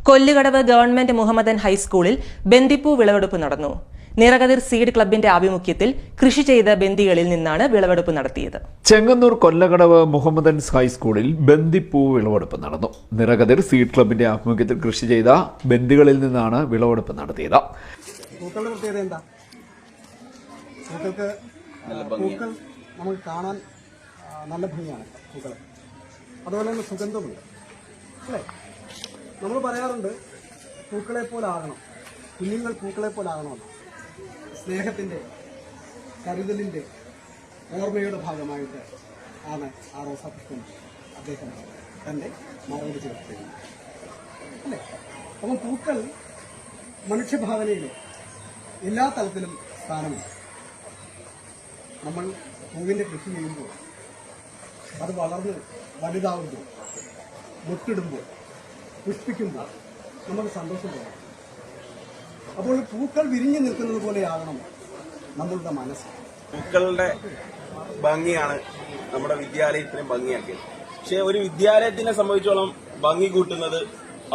കൊല്ലുകടവ് government Mohammedan ഹൈസ്കൂളിൽ ബന്ദിപ്പൂ വിളവെടുപ്പ് നടന്നു. നിറകതിർ സീഡ് ക്ലബിന്റെ ആഭിമുഖ്യത്തിൽ കൃഷി ചെയ്ത ബന്ദികളിൽ നിന്നാണ് വിളവെടുപ്പ് നടത്തിയത്. ചെങ്ങന്നൂർ കൊല്ലകടവ് മുഹമ്മദൻ ഹൈസ്കൂളിൽ ബന്ദിപ്പൂ വിളവെടുപ്പ് നടന്നു. നിറകതിർ സീഡ് ക്ലബിന്റെ ആഭിമുഖ്യത്തിൽ കൃഷി ചെയ്ത ബന്ദികളിൽ നിന്നാണ് വിളവെടുപ്പ് നടത്തിയത്. പൂക്കളുടെ പ്രത്യേകത എന്താ? പൂക്കൾ നമുക്ക് കാണാൻ നല്ല ഭംഗിയാണ്. പൂക്കൾ അതുപോലെ തന്നെ സുഗന്ധമുണ്ട് അല്ലേ? നമ്മൾ പറയാറുണ്ട് പൂക്കളെ പോലെ ആകണം, കുഞ്ഞുങ്ങൾ പൂക്കളെ പോലെ ആകണമെന്ന്. സ്നേഹത്തിൻ്റെ, കരുതലിൻ്റെ, ഓർമ്മയുടെ ഭാഗമായിട്ട് ആണ് ആ റോസാപുഷ്പം അദ്ദേഹം തൻ്റെ മറവിൽ ചേർത്തിരുന്നത് അല്ലേ? അപ്പം പൂക്കൾ മനുഷ്യഭാവനയിൽ എല്ലാ തലത്തിലും സ്ഥാനമുണ്ട്. നമ്മൾ പൂവിൻ്റെ കൃഷി ചെയ്യുമ്പോൾ, അത് വളർന്ന് വലുതാവുമ്പോൾ, മുട്ടിടുമ്പോൾ, പുഷ്പിക്കുമ്പോൾ നമുക്ക് സന്തോഷം തോന്നും. അപ്പോൾ പൂക്കൾ വിരിഞ്ഞു നിൽക്കുന്നത് പോലെയാകണം നമ്മളുടെ മനസ്സ്. പൂക്കളുടെ ഭംഗിയാണ് നമ്മുടെ വിദ്യാലയത്തിനെ ഭംഗിയാക്കിയത്. പക്ഷെ ഒരു വിദ്യാലയത്തിനെ സംബന്ധിച്ചോളം ഭംഗി കൂട്ടുന്നത്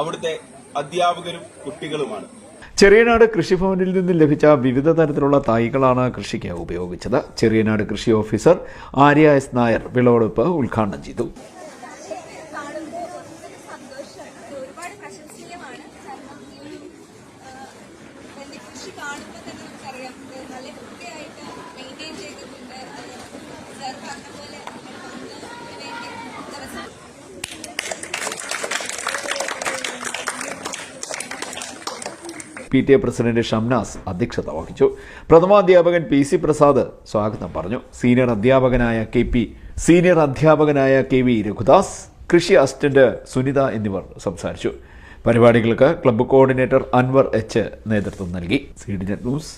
അവിടുത്തെ അധ്യാപകരും കുട്ടികളുമാണ്. ചെറിയനാട് കൃഷിഭവനിൽ നിന്ന് ലഭിച്ച വിവിധ തരത്തിലുള്ള തൈകളാണ് കൃഷിക്ക് ഉപയോഗിച്ചത്. ചെറിയനാട് കൃഷി ഓഫീസർ ആര്യ എസ് നായർ വിളവെടുപ്പ് ഉദ്ഘാടനം ചെയ്തു. PTA പ്രസിഡന്റ് ഷംനാസ് അധ്യക്ഷത വഹിച്ചു. പ്രഥമാധ്യാപകൻ PC പ്രസാദ് സ്വാഗതം പറഞ്ഞു. സീനിയർ അധ്യാപകനായ KV രഘുദാസ്, കൃഷി അസിസ്റ്റന്റ് സുനിത എന്നിവർ സംസാരിച്ചു. പരിപാടികൾക്ക് ക്ലബ്ബ് കോർഡിനേറ്റർ അൻവർ H നേതൃത്വം നൽകി. CDNet news.